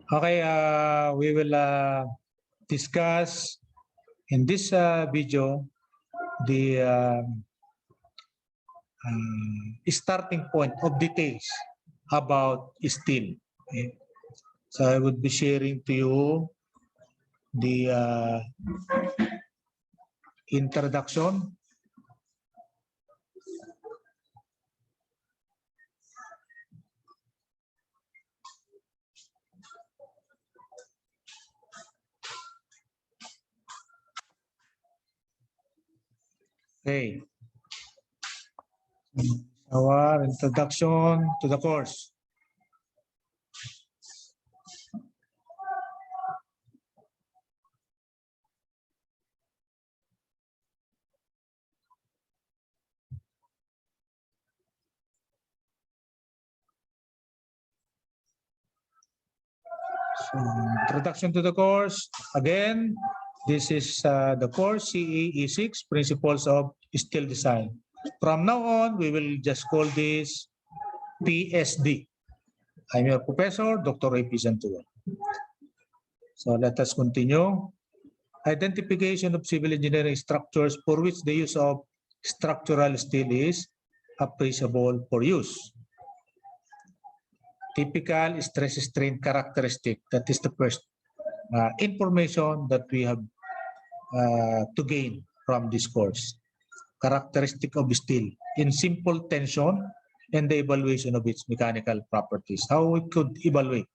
Okay, we will discuss in this video the starting point of details about steel. Okay? So I would be sharing to you the introduction. Okay. Our introduction to the course. So, introduction to the course. Again, this is the course CE-E6, Principles of Steel Design. From now on, we will just call this PSD. I'm your professor, Dr. EYPEI ZANTUA. So let us continue. Identification of civil engineering structures for which the use of structural steel is appreciable for use. Typical stress-strain characteristic. That is the first information that we have to gain from this course. Characteristic of steel in simple tension and the evaluation of its mechanical properties. How we could evaluate.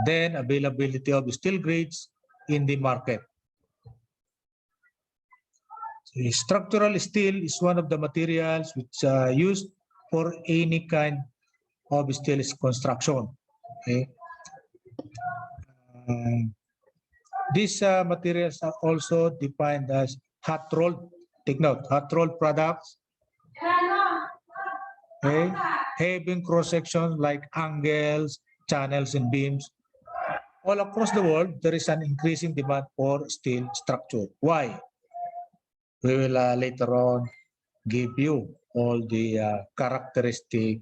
Then availability of steel grades in the market. So, structural steel is one of the materials which are used for any kind of steel construction. Okay. These materials are also defined as hot rolled. Take note, hot rolled products. Okay. Having cross sections like angles, channels, and beams. All across the world, there is an increasing demand for steel structure. Why? We will later on give you all the characteristics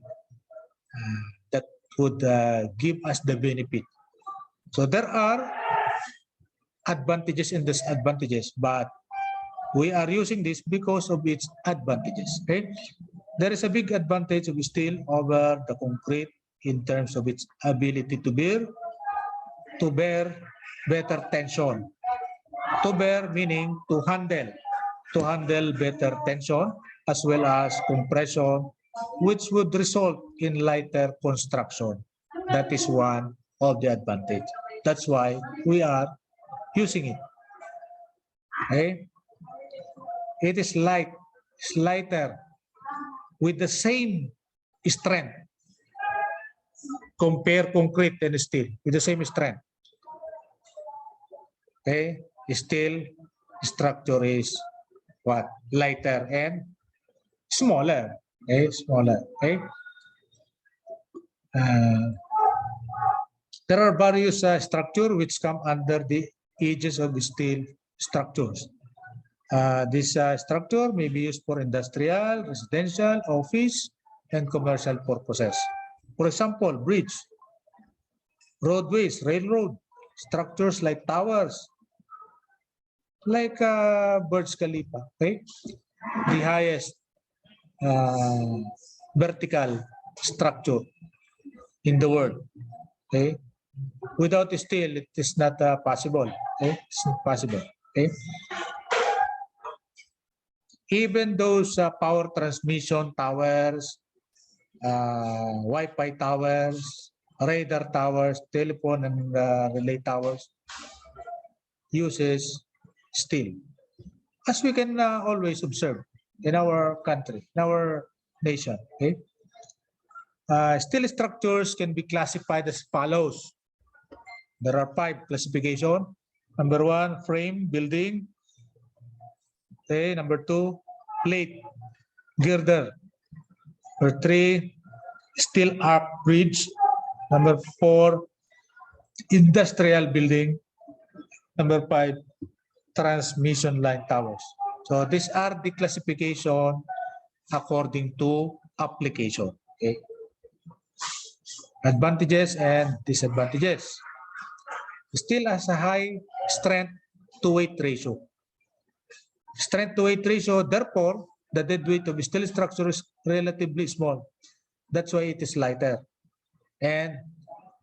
that would give us the benefit. So there are advantages and disadvantages, but we are using this because of its advantages. Okay? There is a big advantage of steel over the concrete in terms of its ability to bear better tension. To bear meaning to handle better tension as well as compression, which would result in lighter construction. That is one of the advantage. That's why we are using it. Okay? It is lighter with the same strength. Compare concrete and steel with the same strength. Okay? Steel structure is what? Lighter and smaller. Okay? Smaller. Okay? There are various structures which come under the aegis of the steel structures. This structure may be used for industrial, residential, office, and commercial purposes. For example, bridge, roadways, railroad, structures like towers, like Burj Khalifa, okay? The highest vertical structure in the world, okay? Without steel, it is not possible, okay? It's not possible, okay? Even those power transmission towers, EYPEI towers, radar towers, telephone and relay towers uses steel. As we can always observe in our country, in our nation. Okay? Steel structures can be classified as follows. There are 5 classifications. Number 1, frame, building. Okay. Number 2, plate, girder. Number 3, steel arch bridge. Number 4, industrial building. Number 5, transmission line towers. So these are the classification according to application. Okay. Advantages and disadvantages. Steel has a high strength to weight ratio. Strength to weight ratio, therefore, the dead weight of steel structure is relatively small. That's why it is lighter. And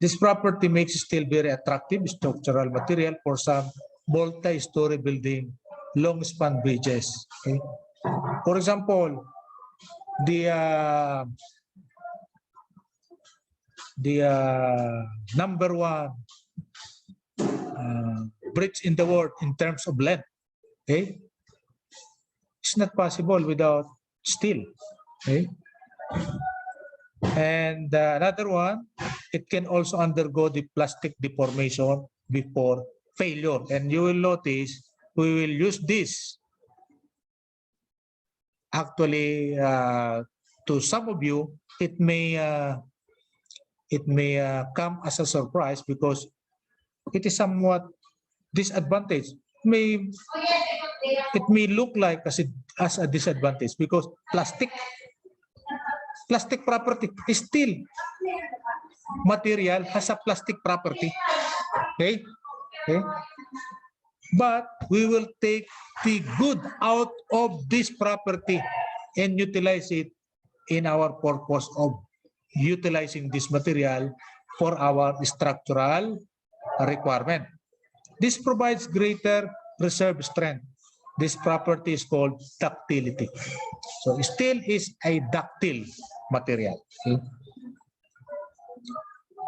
this property makes steel very attractive structural material for some multi-story building, long-span bridges. Okay? For example, the number one bridge in the world in terms of length, okay? It's not possible without steel, okay? And another one, it can also undergo the plastic deformation before failure. And you will notice we will use this actually to some of you. It may come as a surprise because it is somewhat disadvantage. It may look like as a disadvantage because plastic property is steel material has a plastic property. Okay? Okay? But we will take the good out of this property and utilize it in our purpose of utilizing this material for our structural requirement. This provides greater reserve strength. This property is called ductility. So steel is a ductile material. Okay?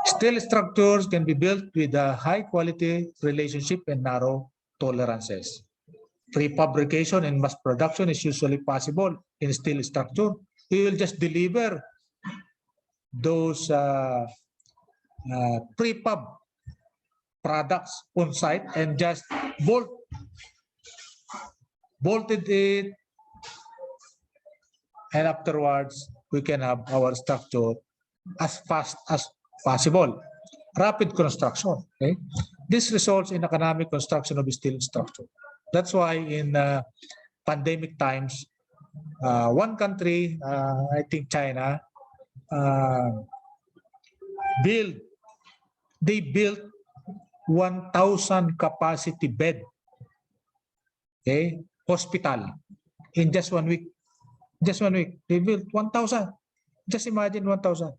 Steel structures can be built with a high quality relationship and narrow tolerances. Prefabrication and mass production is usually possible in steel structure. We will just deliver those prefab products on site and just bolted it, and afterwards we can have our structure as fast as possible. Rapid construction. Okay? This results in economic construction of steel structure. That's why in pandemic times, one country, I think China, built 1,000 capacity bed, okay, hospital in just 1 week. Just 1 week, they built 1,000. Just imagine 1,000.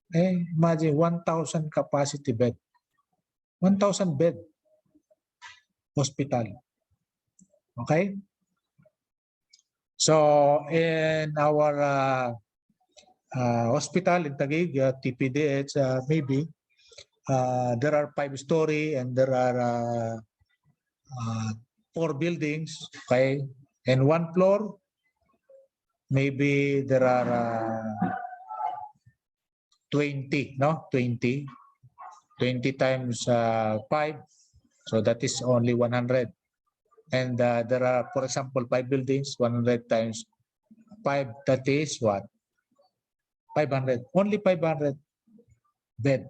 Okay, imagine 1,000 capacity bed, 1,000 bed hospital. Okay. So in our hospital in Taguig, TPDH, maybe there are 5-story and there are 4 buildings, okay, and 1 floor. Maybe there are 20, no? 20 times 5, so that is only 100. And there are, for example, 5 buildings, 100 times 5, that is what? 500, only 500 bed.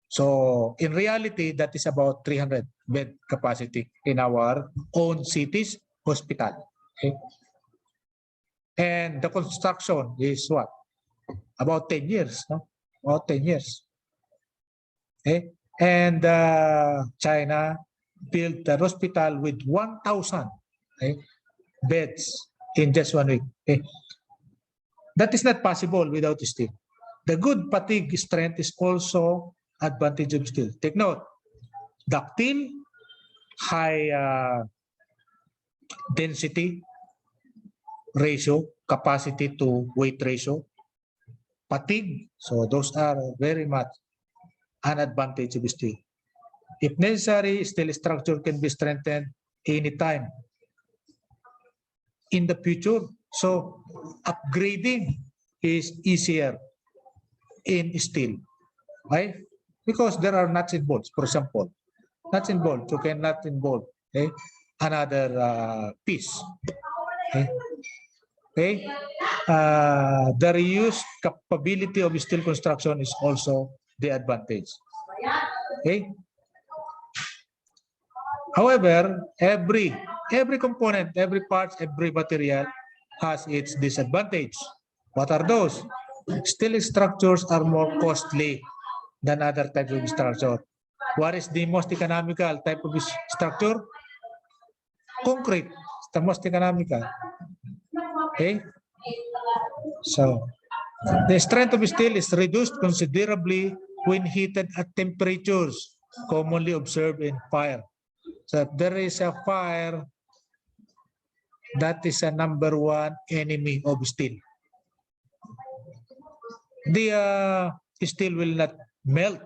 So in reality, that is about 300 bed capacity in our own cities hospital. Okay? And the construction is what? About 10 years, no? About 10 years. Okay? And China built a hospital with 1,000, okay, beds in just 1 week. Okay? That is not possible without steel. The good fatigue strength is also advantage of steel. Take note, ductile, high density ratio, capacity to weight ratio, fatigue. So those are very much an advantage of steel. If necessary, steel structure can be strengthened anytime in the future. So upgrading is easier in steel, right? Because there are nuts and bolts. For example, nuts and bolts, you cannot involve, okay, another piece. Okay? Okay? The reuse capability of steel construction is also the advantage. Okay? However, every component, every part, every material has its disadvantage. What are those? Steel structures are more costly than other types of structure. What is the most economical type of structure? Concrete is the most economical. Okay? So, the strength of steel is reduced considerably when heated at temperatures commonly observed in fire. So, if there is a fire, that is a number one enemy of steel. The steel will not melt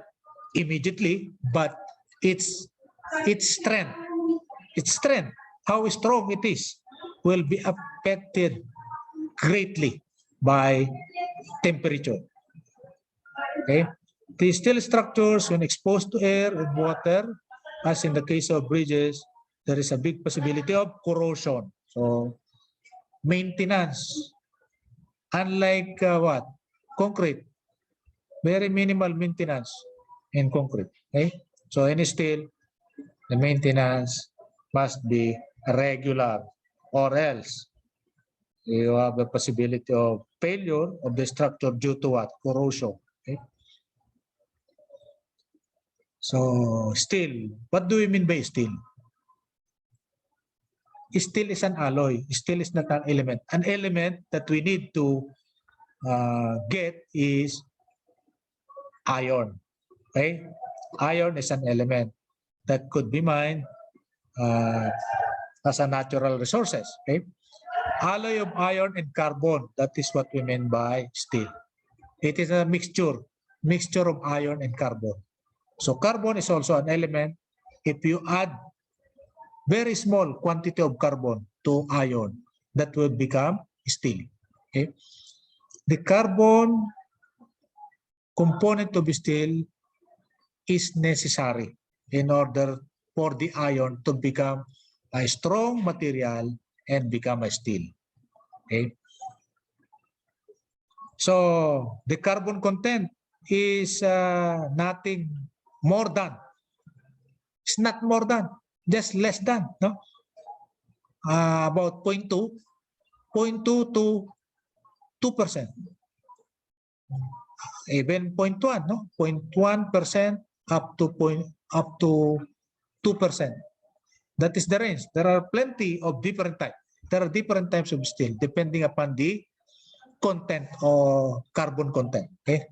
immediately, but its strength, how strong it is, will be affected greatly by temperature. Okay, the steel structures, when exposed to air and water, as in the case of bridges, there is a big possibility of corrosion. So, maintenance, unlike what? Concrete, very minimal maintenance in concrete. Okay, so in steel, the maintenance must be regular, or else you have a possibility of failure of the structure due to what? Corrosion. Okay. So steel, what do we mean by steel? Steel is an alloy. Steel is not an element. An element that we need to get is iron. Okay, iron is an element that could be mined as a natural resources. Okay, alloy of iron and carbon. That is what we mean by steel. It is a mixture of iron and carbon. So carbon is also an element. If you add very small quantity of carbon to iron, that will become steel. Okay, the carbon component of steel is necessary in order for the iron to become a strong material and become a steel. Okay. So the carbon content is nothing more than. It's not more than, just less than, no? About 0.2 to 2%. Even 0.1, no? 0.1% up to 2%. That is the range. There are plenty of different types. There are different types of steel depending upon the content or carbon content. Okay.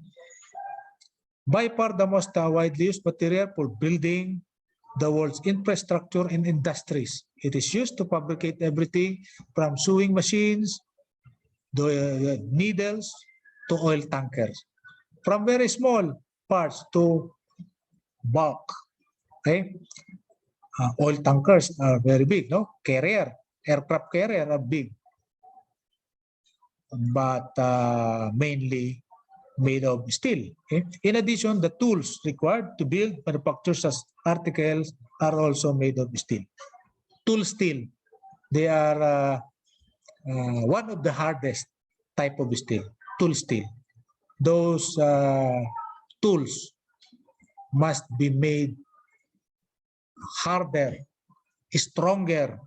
By far the most widely used material for building the world's infrastructure and industries. It is used to fabricate everything from sewing machines, the needles, to oil tankers. From very small parts to bulk. Okay. Oil tankers are very big, no? Aircraft carrier are big, but mainly made of steel. Okay? In addition, the tools required to build manufacture such articles are also made of steel. Tool steel, they are one of the hardest type of steel, tool steel. Those tools must be made harder, stronger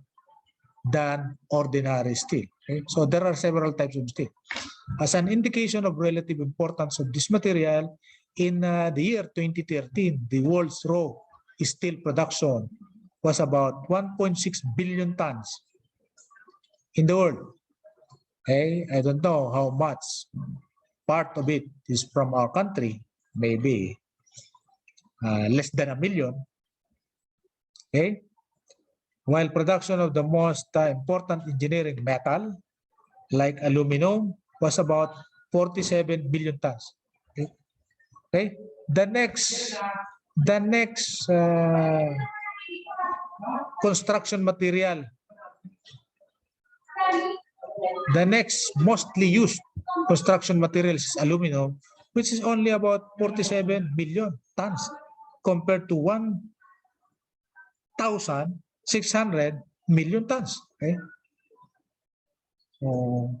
than ordinary steel. Okay? So there are several types of steel. As an indication of relative importance of this material, in the year 2013, the world's raw steel production was about 1.6 billion tons in the world. Okay, I don't know how much part of it is from our country, maybe less than 1 million. Okay, while production of the most important engineering metal, like aluminum, was about 47 billion tons. Okay, okay? The next construction material, the next mostly used construction material is aluminum, which is only about 47 million tons compared to 1,600 million tons. Okay. So,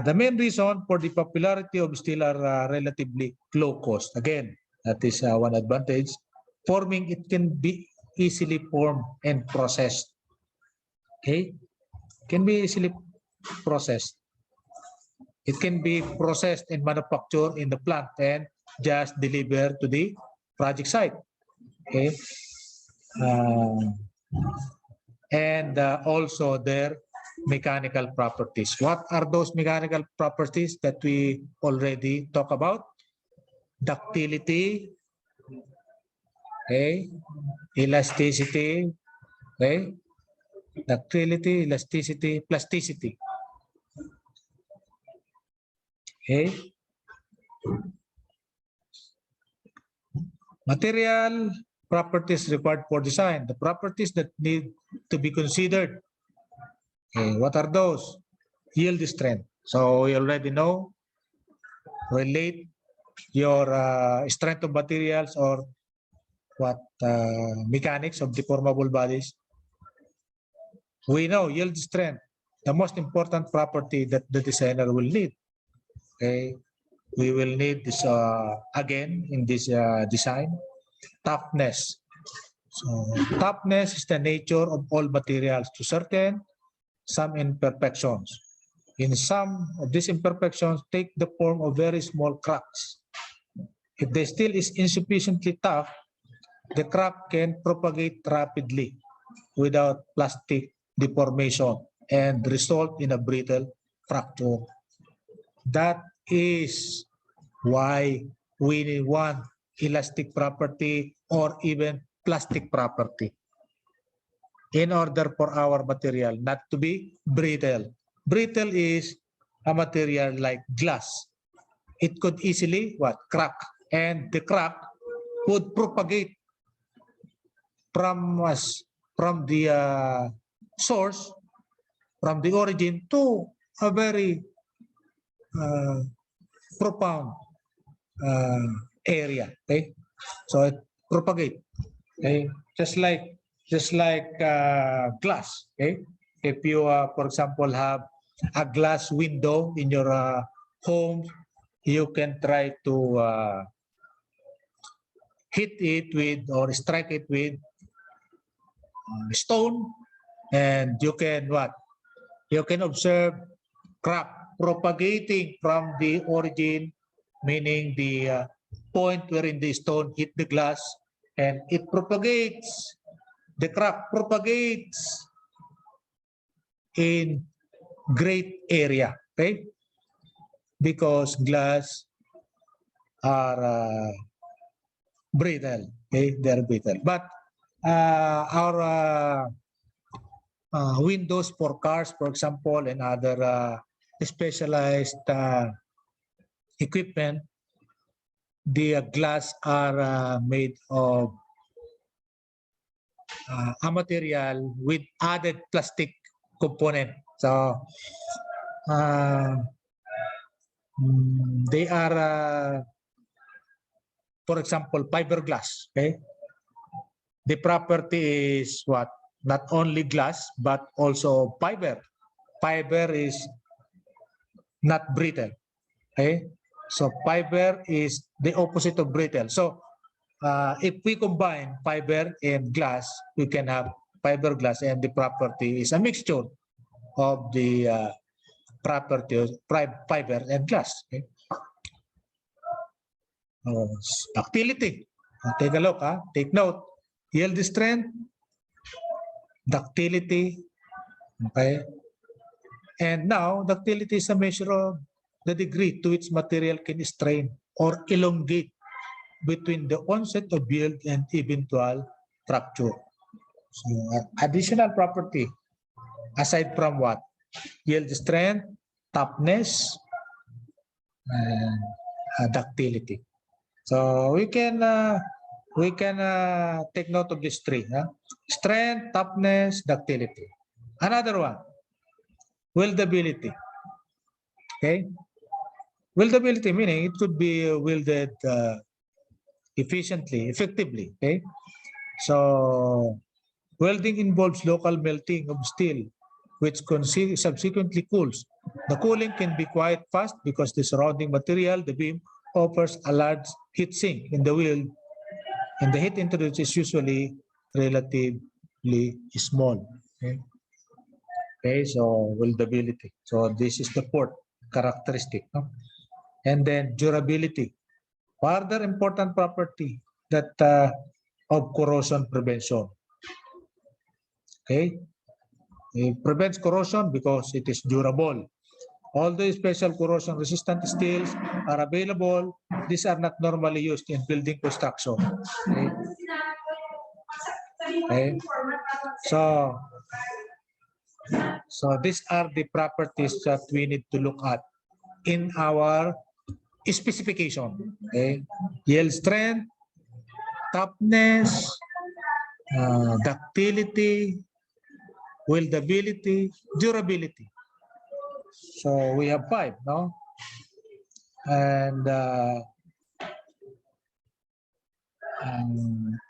the main reason for the popularity of steel are relatively low cost. Again, that is one advantage. Forming, it can be easily formed and processed. Okay, can be easily processed. It can be processed and manufactured in the plant and just delivered to the project site. Okay. And also their mechanical properties. What are those mechanical properties that we already talked about? Ductility, okay, elasticity, okay, ductility, elasticity, plasticity. Okay. Material properties required for design. The properties that need to be considered. Okay, what are those? Yield strength. So we already know, relate your strength of materials or what mechanics of deformable bodies. We know yield strength, the most important property that the designer will need. Okay, we will need this again in this design. Toughness. So toughness is the nature of all materials to certain some imperfections. In some of these imperfections take the form of very small cracks. If the steel is insufficiently tough, the crack can propagate rapidly without plastic deformation and result in a brittle fracture. That is why we want elastic property or even plastic property in order for our material not to be brittle. Brittle is a material like glass. It could easily crack, and the crack would propagate from the source, from the origin to a very profound area. Okay, so it propagate. Okay, just like glass. Okay, if you for example have a glass window in your home, you can try to hit it with or strike it with stone, and you can you can observe crack propagating from the origin, meaning the point wherein the stone hit the glass, and it propagates, the crack propagates in great area, okay? Because glass are brittle, okay? They're brittle. But our windows for cars, for example, and other specialized equipment, the glass are made of a material with added plastic component. So they are, for example, fiberglass. Okay, the property is what? Not only glass but also fiber. Fiber is not brittle. Okay, so fiber is the opposite of brittle. So if we combine fiber and glass, we can have fiberglass, and the property is a mixture of the property of fiber and glass. Okay? Ductility. Take a look. Take note. Yield strength, ductility. Okay. And now, ductility is a measure of the degree to which material can strain or elongate between the onset of yield and eventual fracture. So, additional property, aside from what? Yield strength, toughness, and ductility. So we can take note of these three: strength, toughness, ductility. Another one, weldability. Okay, weldability meaning it could be welded efficiently, effectively. Okay, so welding involves local melting of steel, which subsequently cools. The cooling can be quite fast because the surrounding material, the beam, offers a large heat sink in the weld, and the heat introduced is usually relatively small. Okay, so weldability. So this is the fourth. characteristic. No? And then durability. Further important property that of corrosion prevention. Okay, it prevents corrosion because it is durable. Although special corrosion resistant steels are available, these are not normally used in building construction. Okay. Okay. So these are the properties that we need to look at in our specification. Okay. Yield strength, toughness, ductility, weldability, durability. So we have 5, no? And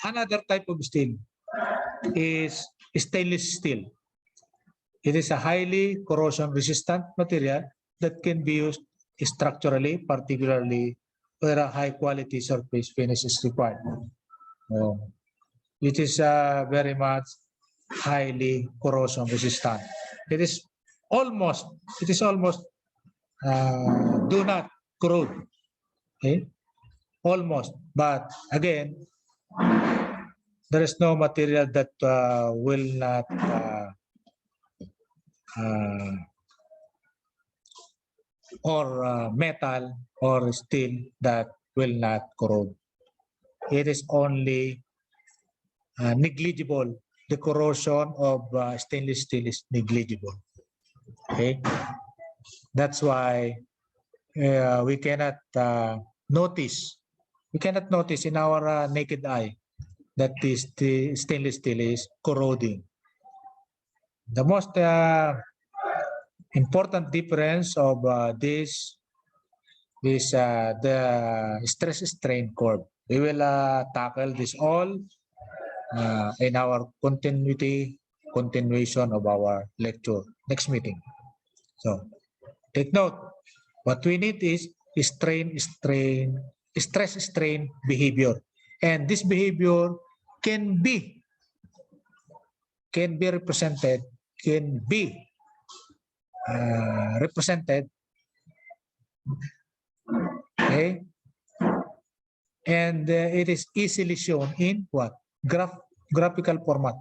another type of steel is stainless steel. It is a highly corrosion-resistant material that can be used structurally, particularly where a high-quality surface finish is required. It is very much highly corrosion-resistant. It is almost do not corrode. Okay? Almost, but again, there is no material that will not or metal or steel that will not corrode. It is only negligible. The corrosion of stainless steel is negligible. Okay, that's why we cannot notice. We cannot notice in our naked eye that the stainless steel is corroding. The most important difference of this is the stress-strain curve. We will tackle this all in our continuation of our lecture next meeting. So take note, what we need is stress-strain behavior, and this behavior can be represented okay, and it is easily shown in what graphical format.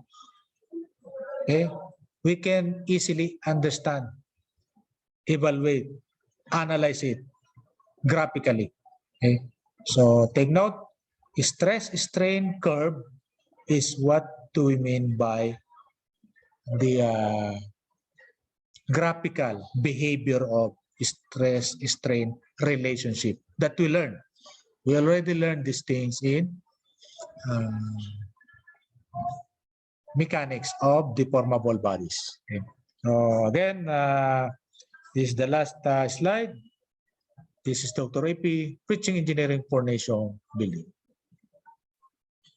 Okay, we can easily understand, evaluate, analyze it graphically. Okay, so take note, stress-strain curve is what do we mean by the graphical behavior of stress-strain relationship that we learn. We already learned these things in mechanics of deformable bodies. Okay. So again, this is the last slide. This is Dr. EYPEI, preaching engineering for nation building.